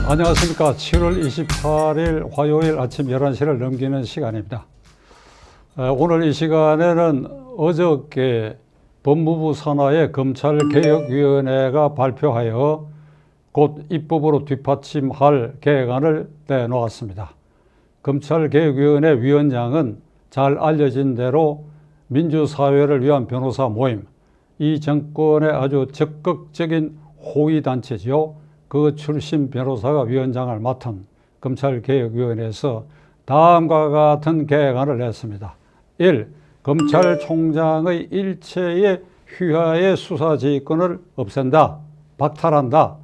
안녕하십니까. 7월 28일 화요일 아침 11시를 넘기는 시간입니다. 오늘 이 시간에는 어저께 법무부 산하의 검찰개혁위원회가 발표하여 곧 입법으로 뒷받침할 계획안을 내놓았습니다. 검찰개혁위원회 위원장은 잘 알려진 대로 민주사회를 위한 변호사 모임, 이 정권의 아주 적극적인 호위단체지요. 그 출신 변호사가 위원장을 맡은 검찰개혁위원회에서 다음과 같은 계획안을 냈습니다. 1. 검찰총장의 일체의 휘하의 수사지휘권을 없앤다, 박탈한다.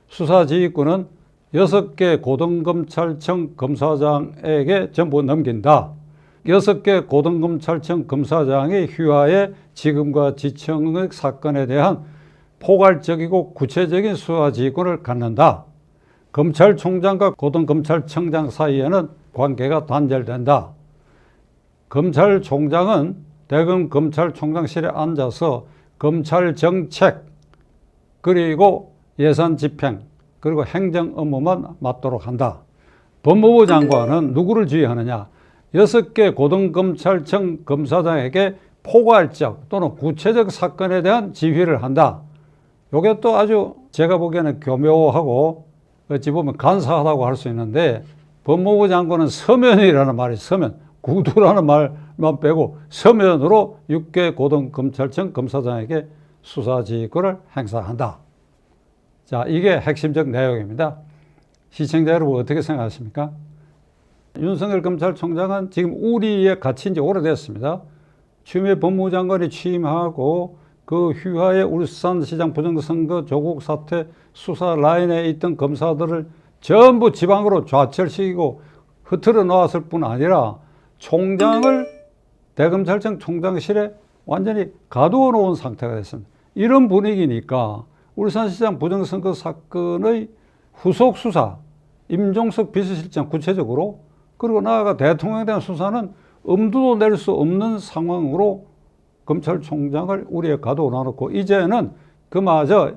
수사지휘권은 6개 고등검찰청 검사장에게 전부 넘긴다. 6개 고등검찰청 검사장의 휘하의 지금과 지청의 사건에 대한 포괄적이고 구체적인 수사지휘권을 갖는다. 검찰총장과 고등검찰청장 사이에는 관계가 단절된다. 검찰총장은 대검 검찰총장실에 앉아서 검찰정책 그리고 예산집행 그리고 행정 업무만 맡도록 한다. 법무부 장관은 누구를 지휘하느냐? 6개 고등검찰청 검사장에게 포괄적 또는 구체적 사건에 대한 지휘를 한다. 이게 또 아주 제가 보기에는 교묘하고 어찌 보면 간사하다고 할 수 있는데, 법무부 장관은 서면이라는 말이 서면, 구두라는 말만 빼고 서면으로 6개 고등검찰청 검사장에게 수사지휘권을 행사한다. 자, 이게 핵심적 내용입니다. 시청자 여러분 어떻게 생각하십니까? 윤석열 검찰총장은 지금 우리에 갇힌 지 오래됐습니다. 추미애 법무부 장관이 취임하고 그 휘하의 울산시장 부정선거 조국 사태 수사 라인에 있던 검사들을 전부 지방으로 좌철시키고 흐트러 놓았을 뿐 아니라 총장을 대검찰청 총장실에 완전히 가두어 놓은 상태가 됐습니다. 이런 분위기니까 울산시장 부정선거 사건의 후속 수사, 임종석 비서실장 구체적으로, 그리고 나아가 대통령에 대한 수사는 엄두도 낼 수 없는 상황으로 검찰총장을 우리에 가두어 놔놓고 이제는 그마저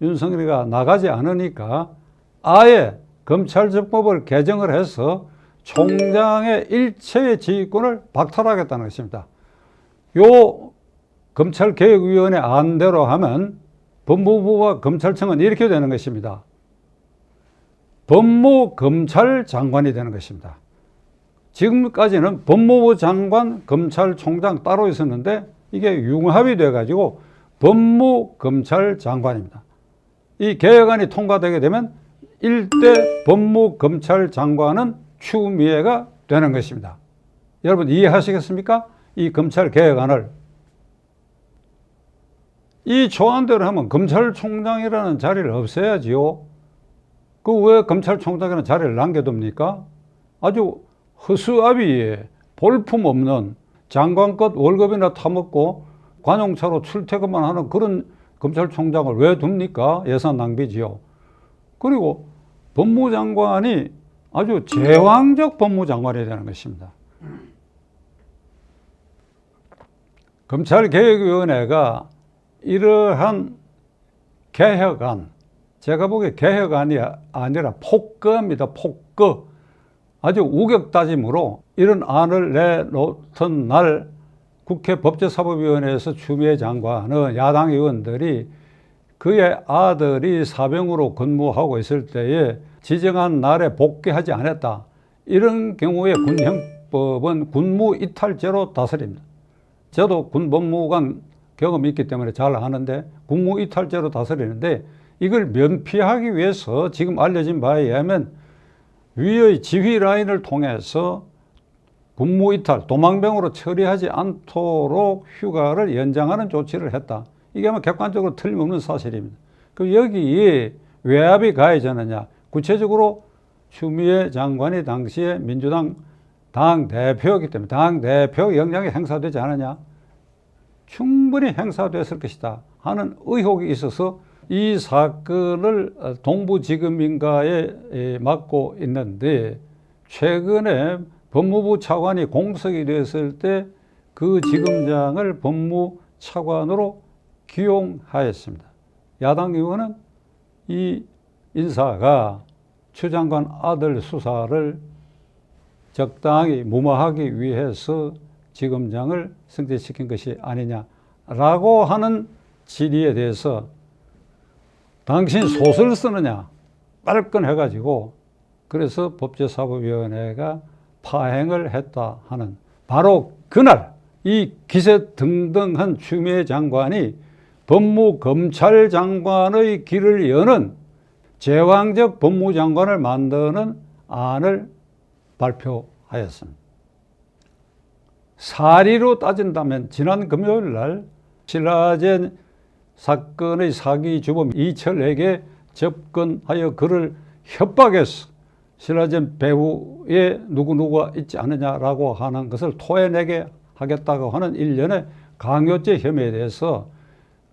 윤석열이가 나가지 않으니까 아예 검찰정법을 개정을 해서 총장의 일체의 지휘권을 박탈하겠다는 것입니다. 요 검찰개혁위원회 안대로 하면 법무부와 검찰청은 이렇게 되는 것입니다. 법무검찰장관이 되는 것입니다. 지금까지는 법무부 장관, 검찰총장 따로 있었는데 이게 융합이 돼가지고 법무검찰장관입니다. 이 개혁안이 통과되게 되면 1대 법무검찰장관은 추미애가 되는 것입니다. 여러분 이해하시겠습니까? 이 검찰개혁안을. 이 조안대로 하면 검찰총장이라는 자리를 없애야지요. 그 왜 검찰총장이라는 자리를 남겨둡니까? 아주 허수아비에 볼품없는 장관급 월급이나 타먹고 관용차로 출퇴근만 하는 그런 검찰총장을 왜 둡니까? 예산 낭비지요. 그리고 법무장관이 아주 제왕적 법무장관이 되는 것입니다. 검찰개혁위원회가 이러한 개혁안, 제가 보기에 개혁안이 아니라 폭거입니다. 폭거. 아주 우격다짐으로 이런 안을 내놓던 날 국회 법제사법위원회에서 추미애 장관은 야당 의원들이 그의 아들이 사병으로 근무하고 있을 때에 지정한 날에 복귀하지 않았다. 이런 경우에 군형법은 군무이탈죄로 다스립니다. 저도 군법무관 경험이 있기 때문에 잘 아는데 군무이탈죄로 다스리는데, 이걸 면피하기 위해서 지금 알려진 바에 의하면 위의 지휘 라인을 통해서 군무이탈, 도망병으로 처리하지 않도록 휴가를 연장하는 조치를 했다. 이게 아마 객관적으로 틀림없는 사실입니다. 그럼 여기에 외압이 가해졌느냐? 구체적으로 추미애 장관이 당시에 민주당 당대표이기 때문에 당대표 영향이 행사되지 않느냐? 충분히 행사됐을 것이다 하는 의혹이 있어서 이 사건을 동부지검인가에 맡고 있는데, 최근에 법무부 차관이 공석이 됐을 때 그 지검장을 법무차관으로 기용하였습니다. 야당 의원은 이 인사가 추 장관 아들 수사를 적당히 무마하기 위해서 지검장을 승진시킨 것이 아니냐라고 하는 질의에 대해서 당신 소설 쓰느냐 빨끈해가지고 그래서 법제사법위원회가 파행을 했다 하는 바로 그날 이 기세등등한 추미애 장관이 법무검찰장관의 길을 여는 제왕적 법무장관을 만드는 안을 발표하였습니다. 사리로 따진다면 지난 금요일 날 신라젠 사건의 사기 주범 이철에게 접근하여 그를 협박해서 신라젠 배후에 누구누구가 있지 않느냐라고 하는 것을 토해내게 하겠다고 하는 일련의 강요죄 혐의에 대해서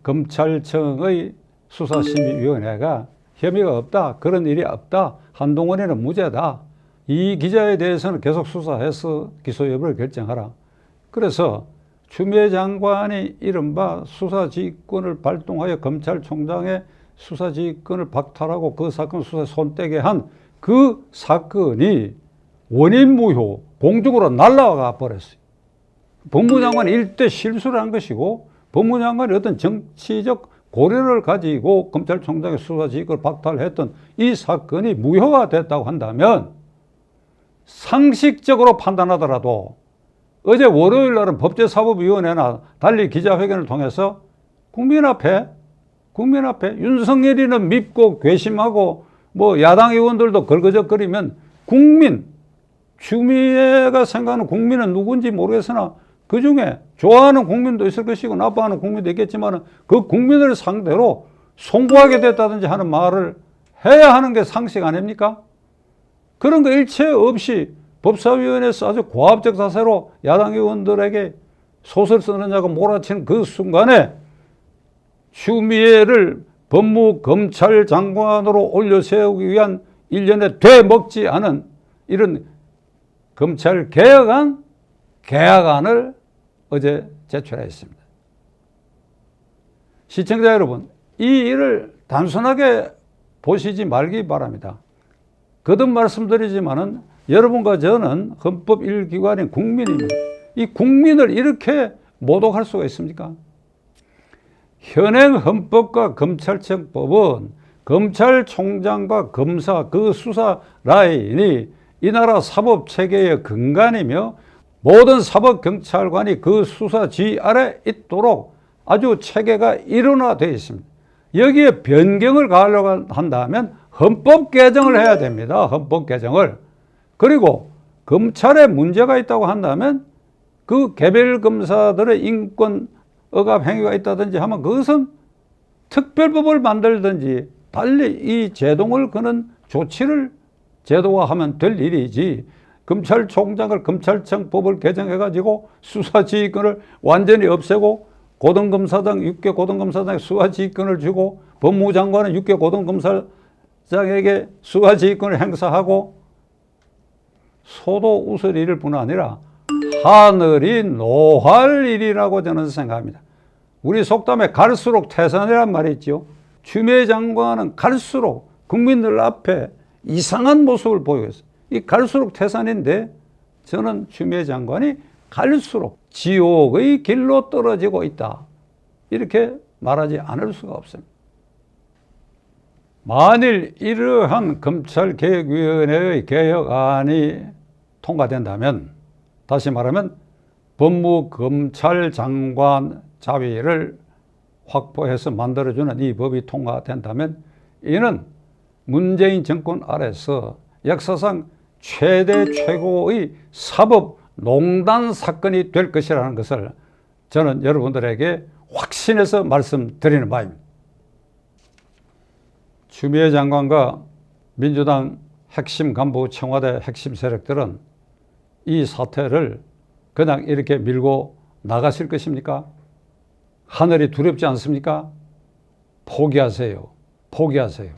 검찰청의 수사심의위원회가 혐의가 없다, 그런 일이 없다, 한동훈이는 무죄다, 이 기자에 대해서는 계속 수사해서 기소 여부를 결정하라. 그래서 추미애 장관이 이른바 수사지휘권을 발동하여 검찰총장의 수사지휘권을 박탈하고 그 사건 수사에 손떼게 한 그 사건이 원인무효, 공중으로 날아가 버렸어요. 법무장관이 일대 실수를 한 것이고 법무장관이 어떤 정치적 고려를 가지고 검찰총장의 수사지휘권을 박탈했던 이 사건이 무효가 됐다고 한다면 상식적으로 판단하더라도 어제 월요일 날은 법제사법위원회나 달리 기자회견을 통해서 국민 앞에 윤석열이는 밉고 괘씸하고 뭐 야당 의원들도 걸거적거리면 추미애가 생각하는 국민은 누군지 모르겠으나 그 중에 좋아하는 국민도 있을 것이고 나빠하는 국민도 있겠지만 그 국민을 상대로 송구하게 됐다든지 하는 말을 해야 하는 게 상식 아닙니까? 그런 거 일체 없이 법사위원회에서 아주 고압적 자세로 야당 의원들에게 소설 쓰느냐고 몰아치는 그 순간에 추미애를 법무검찰장관으로 올려세우기 위한 일련의 되먹지 않은 이런 검찰개혁안, 개혁안을 어제 제출했습니다. 시청자 여러분, 이 일을 단순하게 보시지 말기 바랍니다. 거듭 말씀드리지만은 여러분과 저는 헌법 1기관인 국민입니다. 이 국민을 이렇게 모독할 수가 있습니까? 현행 헌법과 검찰청법은 검찰총장과 검사 그 수사 라인이 이 나라 사법체계의 근간이며 모든 사법경찰관이 그 수사 지휘 아래 있도록 아주 체계가 일원화되어 있습니다. 여기에 변경을 가하려고 한다면 헌법 개정을 해야 됩니다. 헌법 개정을. 그리고 검찰에 문제가 있다고 한다면 그 개별 검사들의 인권 억압 행위가 있다든지 하면 그것은 특별법을 만들든지 달리 이 제동을 거는 조치를 제도화하면 될 일이지 검찰총장을 검찰청법을 개정해가지고 수사지휘권을 완전히 없애고 고등검사장 6개 고등검사장에 수사지휘권을 주고 법무장관은 6개 고등검사장에게 수사지휘권을 행사하고 소도 웃을 일일 뿐 아니라 하늘이 노할 일이라고 저는 생각합니다. 우리 속담에 갈수록 태산이란 말이 있죠. 추미애 장관은 갈수록 국민들 앞에 이상한 모습을 보이고 있어요. 이 갈수록 태산인데 저는 추미애 장관이 갈수록 지옥의 길로 떨어지고 있다. 이렇게 말하지 않을 수가 없습니다. 만일 이러한 검찰개혁위원회의 개혁안이 통과된다면 다시 말하면 법무검찰장관 자위를 확보해서 만들어주는 이 법이 통과된다면 이는 문재인 정권 아래서 역사상 최대 최고의 사법농단 사건이 될 것이라는 것을 저는 여러분들에게 확신해서 말씀드리는 바입니다. 추미애 장관과 민주당 핵심 간부 청와대 핵심 세력들은 이 사태를 그냥 이렇게 밀고 나가실 것입니까? 하늘이 두렵지 않습니까? 포기하세요. 포기하세요.